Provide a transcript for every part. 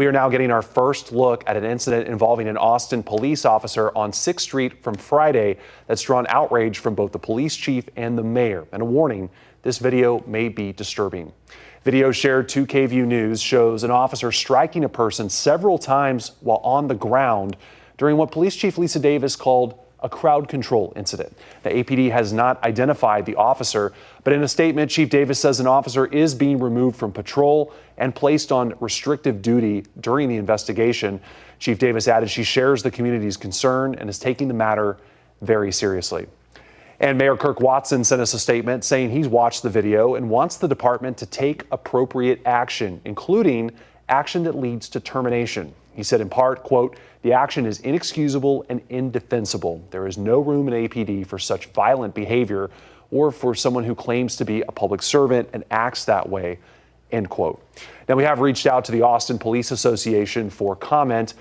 We are now getting our first look at an incident involving an Austin police officer on 6th Street from Friday that's drawn outrage from both the police chief and the mayor. And a warning, this video may be disturbing. Video shared to KVUE News shows an officer striking a person several times while on the ground during what Police Chief Lisa Davis called a crowd control incident. The APD has not identified the officer, but in a statement, Chief Davis says an officer is being removed from patrol and placed on restrictive duty during the investigation. Chief Davis added she shares the community's concern and is taking the matter very seriously. And Mayor Kirk Watson sent us a statement saying he's watched the video and wants the department to take appropriate action, including action that leads to termination. He said in part, quote, "The action is inexcusable and indefensible. There is no room in APD for such violent behavior or for someone who claims to be a public servant and acts that way," end quote. Now, we have reached out to the Austin Police Association for comment.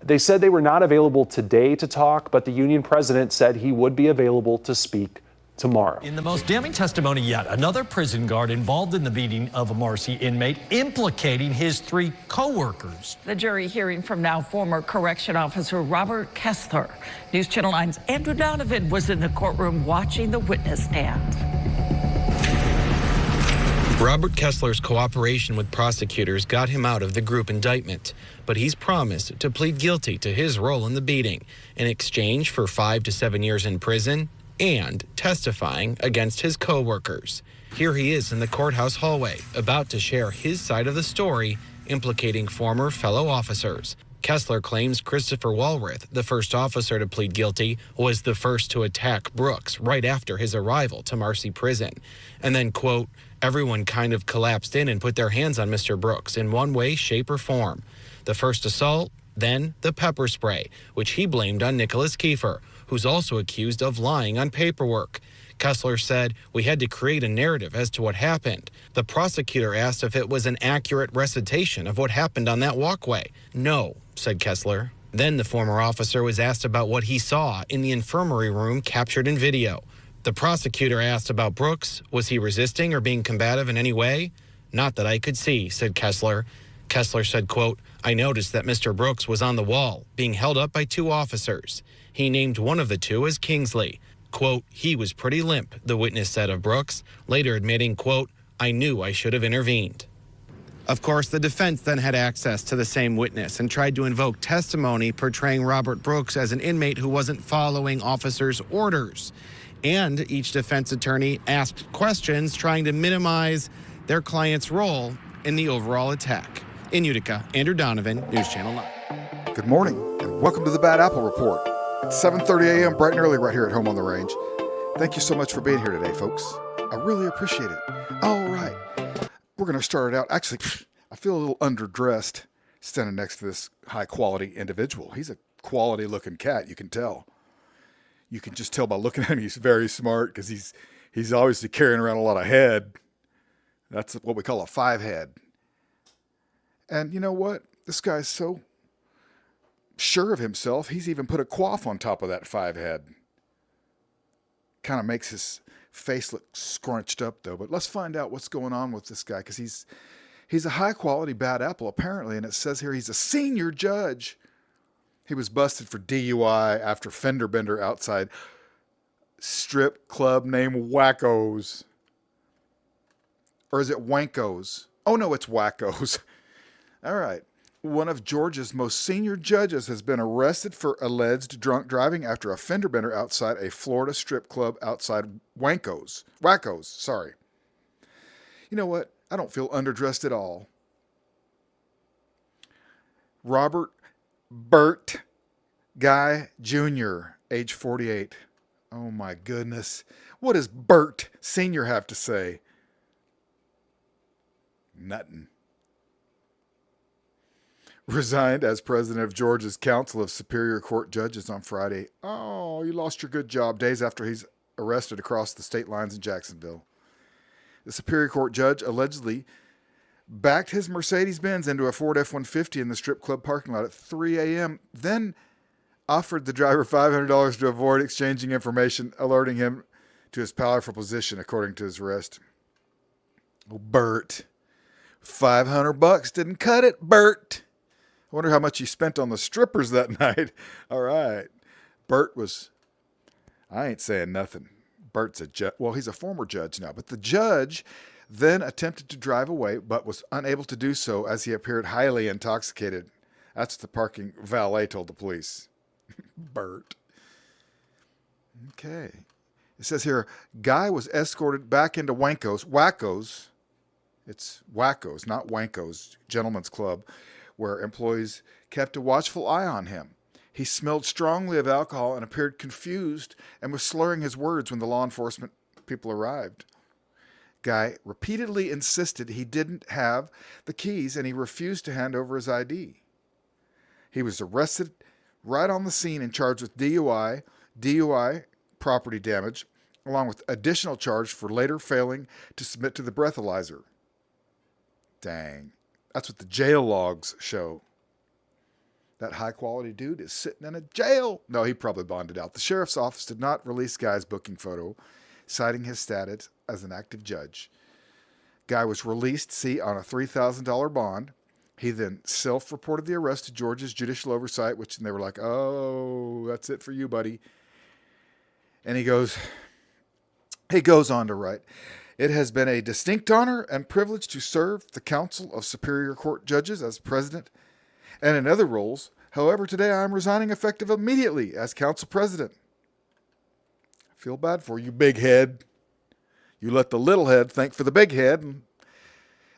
They said they were not available today to talk, but the union president said he would be available to speak tomorrow. In the most damning testimony yet, another prison guard involved in the beating of a Marcy inmate, implicating his 3 co-workers. The jury hearing from now former correction officer Robert Kessler. News Channel 9's Andrew Donovan was in the courtroom watching the witness stand. Robert Kessler's cooperation with prosecutors got him out of the group indictment, but he's promised to plead guilty to his role in the beating in exchange for 5 to 7 years in prison and testifying against his co-workers. Here he is in the courthouse hallway, about to share his side of the story implicating former fellow officers. Kessler claims Christopher Walrath, the first officer to plead guilty, was the first to attack Brooks right after his arrival to Marcy Prison. And then, quote, "Everyone kind of collapsed in and put their hands on Mr. Brooks in one way, shape, or form. The first assault, then the pepper spray, which he blamed on Nicholas Kiefer, who's also accused of lying on paperwork." Kessler said, "We had to create a narrative as to what happened. The prosecutor asked if it was an accurate recitation of what happened on that walkway. No," said Kessler. Then the former officer was asked about what he saw in the infirmary room captured in video. The prosecutor asked about Brooks. Was he resisting or being combative in any way? "Not that I could see," said Kessler. Kessler said, quote, "I noticed that Mr. Brooks was on the wall, being held up by 2 officers. He named one of the 2 as Kingsley. Quote, he was pretty limp," the witness said of Brooks, later admitting, quote, "I knew I should have intervened." Of course, the defense then had access to the same witness and tried to invoke testimony portraying Robert Brooks as an inmate who wasn't following officers' orders. And each defense attorney asked questions trying to minimize their client's role in the overall attack. In Utica, Andrew Donovan, News Channel 9. Good morning, and welcome to the Bad Apple Report. It's 7:30 a.m. bright and early right here at home on the range. Thank you so much for being here today, folks. I really appreciate it. All right, we're going to start it out. Actually, I feel a little underdressed standing next to this high-quality individual. He's a quality-looking cat, you can tell. You can just tell by looking at him he's very smart because he's obviously carrying around a lot of head. That's what we call a 5-head. And you know what? This guy's so sure of himself, he's even put a coif on top of that 5-head. Kind of makes his face look scrunched up, though. But let's find out what's going on with this guy, because he's a high-quality bad apple, apparently, and it says here he's a senior judge. He was busted for DUI after fender bender outside strip club named Wackos. Or is it Wankos? Oh, no, it's Wackos. All right. One of Georgia's most senior judges has been arrested for alleged drunk driving after a fender bender outside a Florida strip club outside Wackos. Sorry. You know what? I don't feel underdressed at all. Robert Burt Guy Jr., age 48. Oh my goodness. What does Burt Sr. have to say? Nothing. Resigned as president of Georgia's Council of Superior Court Judges on Friday. Oh, you lost your good job days after he's arrested across the state lines in Jacksonville. The Superior Court judge allegedly backed his Mercedes-Benz into a Ford F-150 in the strip club parking lot at 3 a.m., then offered the driver $500 to avoid exchanging information, alerting him to his powerful position, according to his arrest. Oh, Bert. $500 didn't cut it, Bert. I wonder how much he spent on the strippers that night. All right. Bert was, I ain't saying nothing. Bert's a judge. Well, he's a former judge now, but the judge then attempted to drive away, but was unable to do so as he appeared highly intoxicated. That's what the parking valet told the police. Bert. Okay. It says here, guy was escorted back into Wacko's. It's Wacko's, not Wanko's, Gentleman's Club, where employees kept a watchful eye on him. He smelled strongly of alcohol and appeared confused and was slurring his words when the law enforcement people arrived. Guy repeatedly insisted he didn't have the keys and he refused to hand over his ID. He was arrested right on the scene and charged with DUI, property damage, along with additional charge for later failing to submit to the breathalyzer. Dang. That's what the jail logs show. That high-quality dude is sitting in a jail. No, he probably bonded out. The sheriff's office did not release Guy's booking photo, citing his status as an active judge. Guy was released, on a $3,000 bond. He then self-reported the arrest to Georgia's judicial oversight, and they were like, oh, that's it for you, buddy. And he goes on to write, it has been a distinct honor and privilege to serve the Council of Superior Court Judges as president and in other roles. However, today I am resigning effective immediately as council president. I feel bad for you, big head. You let the little head think for the big head.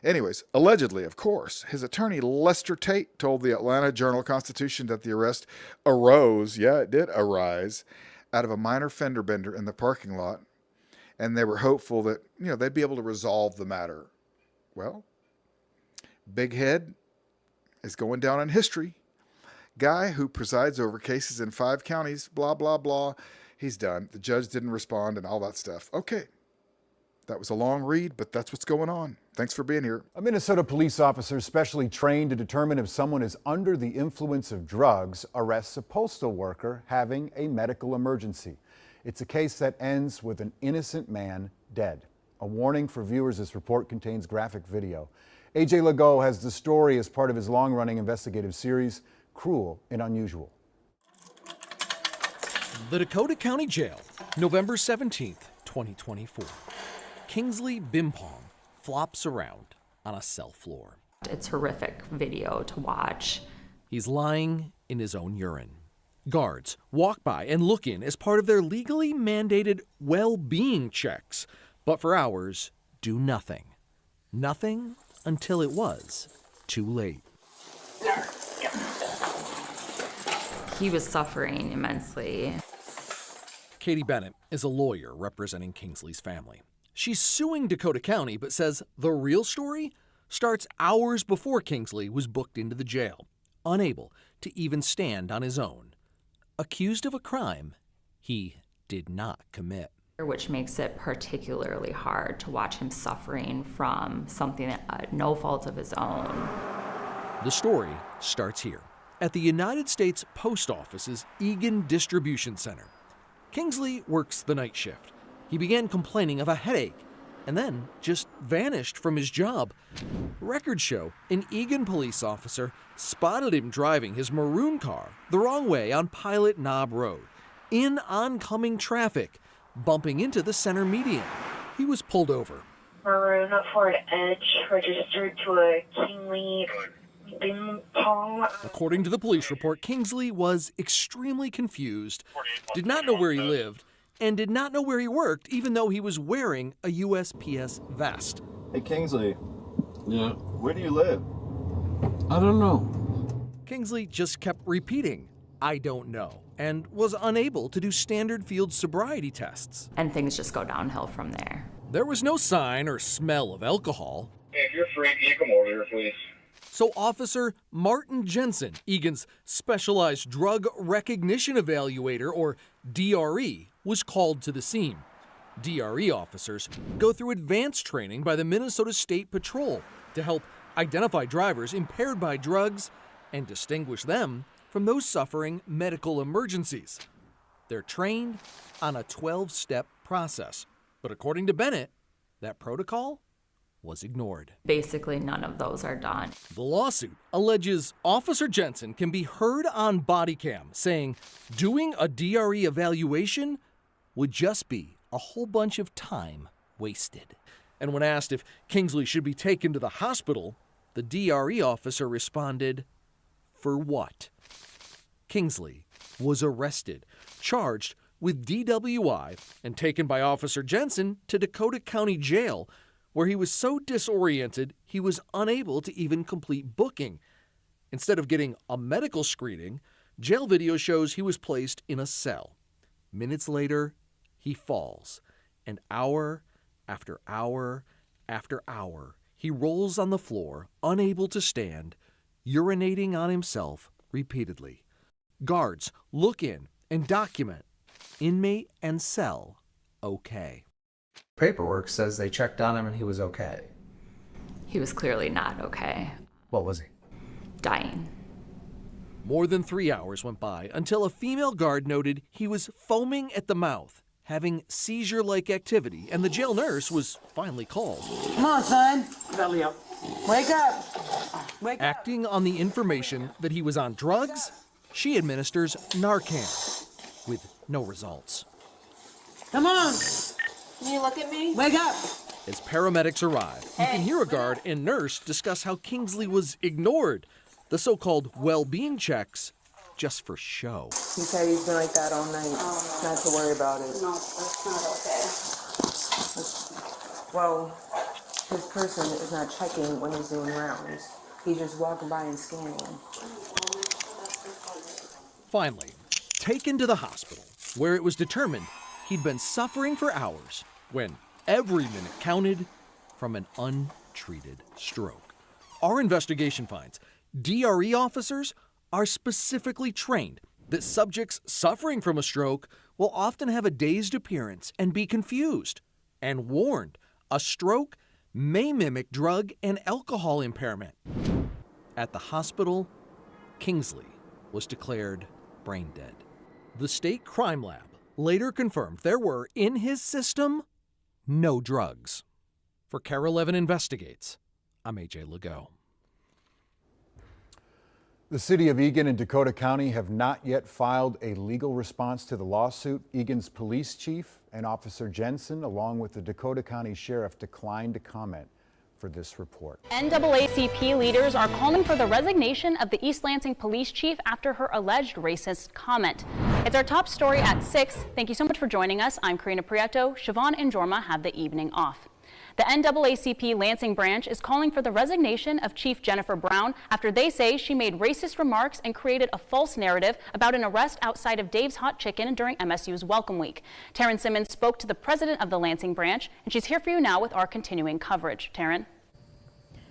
Anyways, allegedly, of course, his attorney Lester Tate told the Atlanta Journal-Constitution that the arrest arise, out of a minor fender bender in the parking lot, and they were hopeful that, they'd be able to resolve the matter. Well, big head is going down in history. Guy who presides over cases in 5 counties, blah, blah, blah. He's done. The judge didn't respond and all that stuff. Okay. That was a long read, but that's what's going on. Thanks for being here. A Minnesota police officer specially trained to determine if someone is under the influence of drugs arrests a postal worker having a medical emergency. It's a case that ends with an innocent man dead. A warning for viewers, this report contains graphic video. AJ Legault has the story as part of his long-running investigative series, Cruel and Unusual. The Dakota County Jail, November 17th, 2024. Kingsley Bimpong flops around on a cell floor. It's horrific video to watch. He's lying in his own urine. Guards walk by and look in as part of their legally mandated well-being checks, but for hours do nothing. Nothing until it was too late. He was suffering immensely. Katie Bennett is a lawyer representing Kingsley's family. She's suing Dakota County, but says the real story starts hours before Kingsley was booked into the jail, unable to even stand on his own, accused of a crime he did not commit. Which makes it particularly hard to watch him suffering from something at no fault of his own. The story starts here, at the United States Post Office's Eagan Distribution Center. Kingsley works the night shift. He began complaining of a headache and then just vanished from his job. Records show an Eagan police officer spotted him driving his maroon car the wrong way on Pilot Knob Road, in oncoming traffic, bumping into the center median. He was pulled over. Maroon Ford Edge registered to a Kingsley Bimpong. According to the police report, Kingsley was extremely confused, did not know where he lived, and did not know where he worked, even though he was wearing a USPS vest. Hey, Kingsley. Yeah? Where do you live? I don't know. Kingsley just kept repeating, I don't know, and was unable to do standard field sobriety tests. And things just go downhill from there. There was no sign or smell of alcohol. Hey, if you're free, can you come over here, please? So Officer Martin Jensen, Eagan's Specialized Drug Recognition Evaluator, or DRE, was called to the scene. DRE officers go through advanced training by the Minnesota State Patrol to help identify drivers impaired by drugs and distinguish them from those suffering medical emergencies. They're trained on a 12-step process. But according to Bennett, that protocol was ignored. Basically, none of those are done. The lawsuit alleges Officer Jensen can be heard on body cam saying doing a DRE evaluation would just be a whole bunch of time wasted. And when asked if Kingsley should be taken to the hospital, the DRE officer responded, "For what?" Kingsley was arrested, charged with DWI, and taken by Officer Jensen to Dakota County Jail, where he was so disoriented he was unable to even complete booking. Instead of getting a medical screening, jail video shows he was placed in a cell. Minutes later, he falls, and hour after hour after hour, he rolls on the floor, unable to stand, urinating on himself repeatedly. Guards look in and document inmate and cell okay. Paperwork says they checked on him and he was okay. He was clearly not okay. What was he? Dying. More than 3 hours went by until a female guard noted he was foaming at the mouth, having seizure-like activity, and the jail nurse was finally called. Come on, son. Belly up. Wake up. Wake up. Acting on the information that he was on drugs, she administers Narcan, with no results. Come on. Can you look at me? Wake up. As paramedics arrive, you can hear a guard and nurse discuss how Kingsley was ignored, the so-called well-being checks, just for show. He said he's been like that all night. Not to worry about it. No, that's not okay. Well, his person is not checking when he's doing rounds. He's just walking by and scanning. Finally, taken to the hospital, where it was determined he'd been suffering for hours when every minute counted from an untreated stroke. Our investigation finds DRE officers are specifically trained that subjects suffering from a stroke will often have a dazed appearance and be confused, and warned a stroke may mimic drug and alcohol impairment. At the hospital, Kingsley was declared brain dead. The state crime lab later confirmed there were, in his system, no drugs. For KARE 11 Investigates, I'm AJ Legault. The city of Eagan and Dakota County have not yet filed a legal response to the lawsuit. Eagan's police chief and Officer Jensen, along with the Dakota County Sheriff, declined to comment for this report. NAACP leaders are calling for the resignation of the East Lansing police chief after her alleged racist comment. It's our top story at 6. Thank you so much for joining us. I'm Karina Prieto. Siobhan and Jorma have the evening off. The NAACP Lansing branch is calling for the resignation of Chief Jennifer Brown after they say she made racist remarks and created a false narrative about an arrest outside of Dave's Hot Chicken during MSU's Welcome Week. Taryn Simmons spoke to the president of the Lansing branch, and she's here for you now with our continuing coverage. Taryn.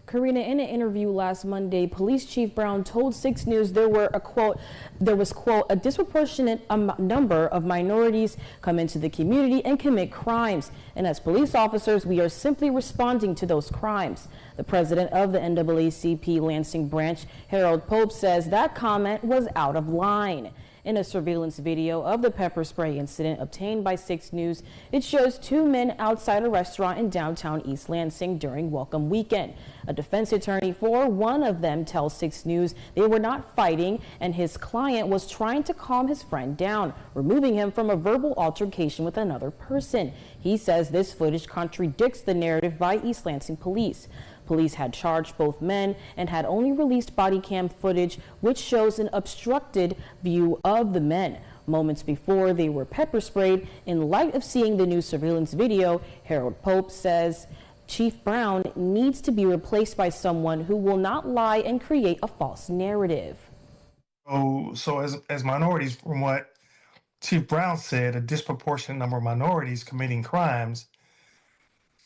Karina, in an interview last Monday, Police Chief Brown told 6 News there was, quote, a disproportionate number of minorities come into the community and commit crimes. And as police officers, we are simply responding to those crimes. The president of the NAACP Lansing branch, Harold Pope, says that comment was out of line. In a surveillance video of the pepper spray incident obtained by 6 News, it shows 2 men outside a restaurant in downtown East Lansing during Welcome Weekend. A defense attorney for one of them tells 6 News they were not fighting and his client was trying to calm his friend down, removing him from a verbal altercation with another person. He says this footage contradicts the narrative by East Lansing police. Police had charged both men and had only released body cam footage which shows an obstructed view of the men. Moments before they were pepper sprayed. In light of seeing the new surveillance video, Harold Pope says Chief Brown needs to be replaced by someone who will not lie and create a false narrative. So as minorities, from what Chief Brown said, a disproportionate number of minorities committing crimes,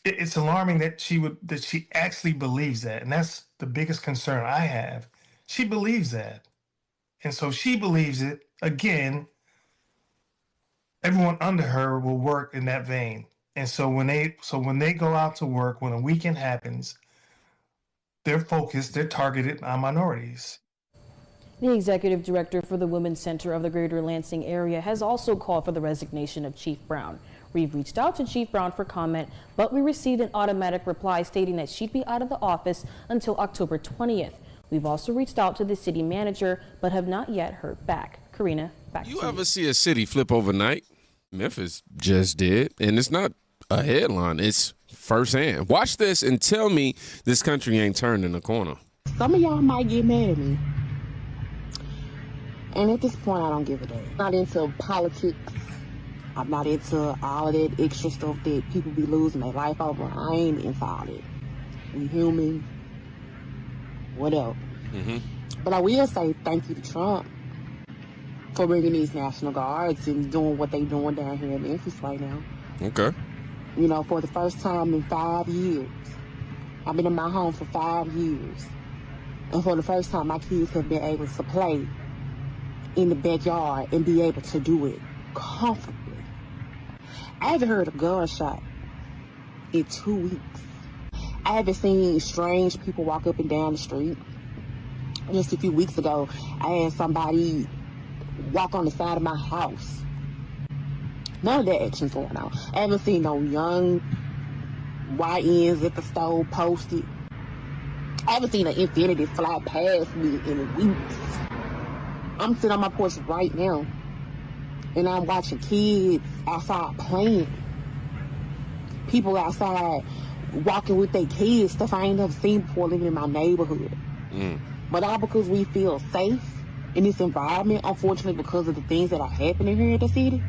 it's alarming that she actually believes that, and that's the biggest concern I have. She believes that, and so she believes it. Again, everyone under her will work in that vein, and so when they go out to work, when a weekend happens, they're focused, they're targeted on minorities. The executive director for the Women's Center of the Greater Lansing area has also called for the resignation of Chief Brown. We've reached out to Chief Brown for comment, but we received an automatic reply stating that she'd be out of the office until October 20th. We've also reached out to the city manager, but have not yet heard back. Karina, back to you. You ever see a city flip overnight? Memphis just did, and it's not a headline, it's firsthand. Watch this and tell me this country ain't turning a corner. Some of y'all might get mad at me. And at this point, I don't give a damn. I'm not into politics. I'm not into all of that extra stuff that people be losing their life over. I ain't into all that. We human. Whatever. But I will say thank you to Trump for bringing these National Guards and doing what they doing down here in Memphis right now. Okay. You know, for the first time in 5 years. I've been in my home for 5 years. And for the first time, my kids have been able to play in the backyard and be able to do it comfortably. I haven't heard a gunshot in 2 weeks. I haven't seen strange people walk up and down the street. Just a few weeks ago, I had somebody walk on the side of my house. None of that action's going on. I haven't seen no young YNs at the store posted. I haven't seen an infinity fly past me in weeks. I'm sitting on my porch right now, and I'm watching kids outside playing. People outside walking with their kids, stuff I ain't never seen before living in my neighborhood. But all because we feel safe in this environment, unfortunately, because of the things that are happening here in the city.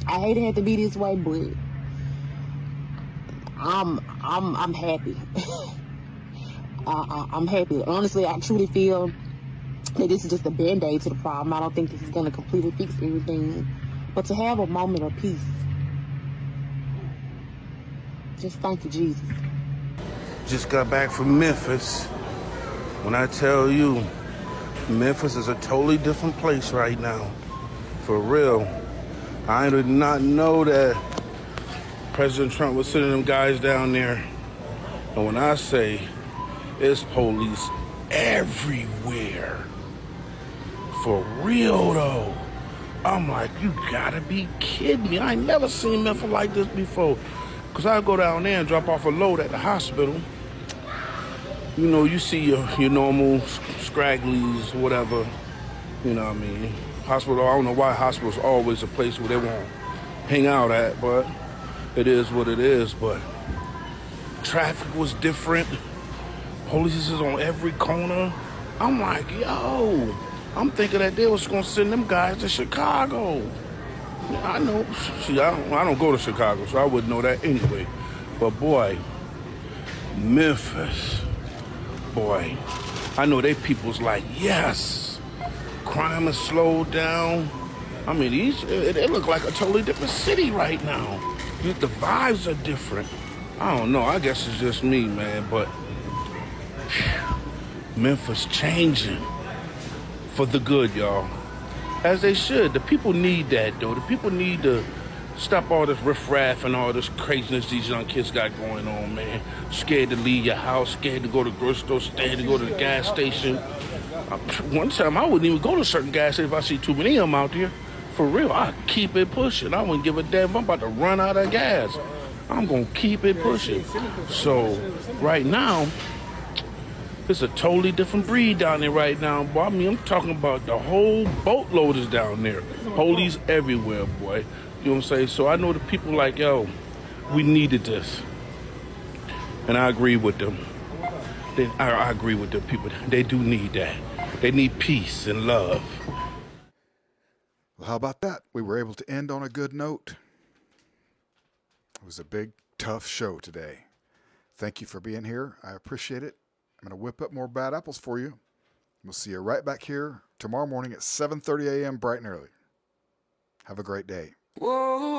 I hate it had to be this way, but I'm happy. I'm happy. Honestly, I truly feel that this is just a band-aid to the problem. I don't think this is going to completely fix everything. But to have a moment of peace, just thank you, Jesus. Just got back from Memphis. When I tell you, Memphis is a totally different place right now. For real. I did not know that President Trump was sending them guys down there. And when I say it's police everywhere, for real though, I'm like, you gotta be kidding me. I ain't never seen Memphis like this before. Cause I go down there and drop off a load at the hospital. You know, you see your normal scragglies, whatever. You know what I mean? Hospital, I don't know why hospital's always a place where they won't hang out at, but it is what it is. But traffic was different. Police is on every corner. I'm like, yo, I'm thinking that they was gonna send them guys to Chicago. I know, see, I don't go to Chicago, so I wouldn't know that anyway. But boy, Memphis, boy, I know they people's like, yes, crime is slowed down. I mean, it look like a totally different city right now. The vibes are different. I don't know, I guess it's just me, man, but Memphis changing for the good, y'all. As they should. The people need that, though. The people need to stop all this riffraff and all this craziness these young kids got going on, man. Scared to leave your house, scared to go to the grocery store, scared to go to the gas station. One time, I wouldn't even go to certain gas stations if I see too many of them out there. For real, I keep it pushing. I wouldn't give a damn if I'm about to run out of gas. I'm going to keep it pushing. So, right now, it's a totally different breed down there right now, boy. I mean, I'm talking about the whole boatload is down there. Police everywhere, boy. You know what I'm saying? So I know the people like, yo, we needed this. And I agree with them. I agree with the people. They do need that. They need peace and love. Well, how about that? We were able to end on a good note. It was a big, tough show today. Thank you for being here. I appreciate it. I'm going to whip up more bad apples for you. We'll see you right back here tomorrow morning at 7:30 a.m. bright and early. Have a great day. Whoa.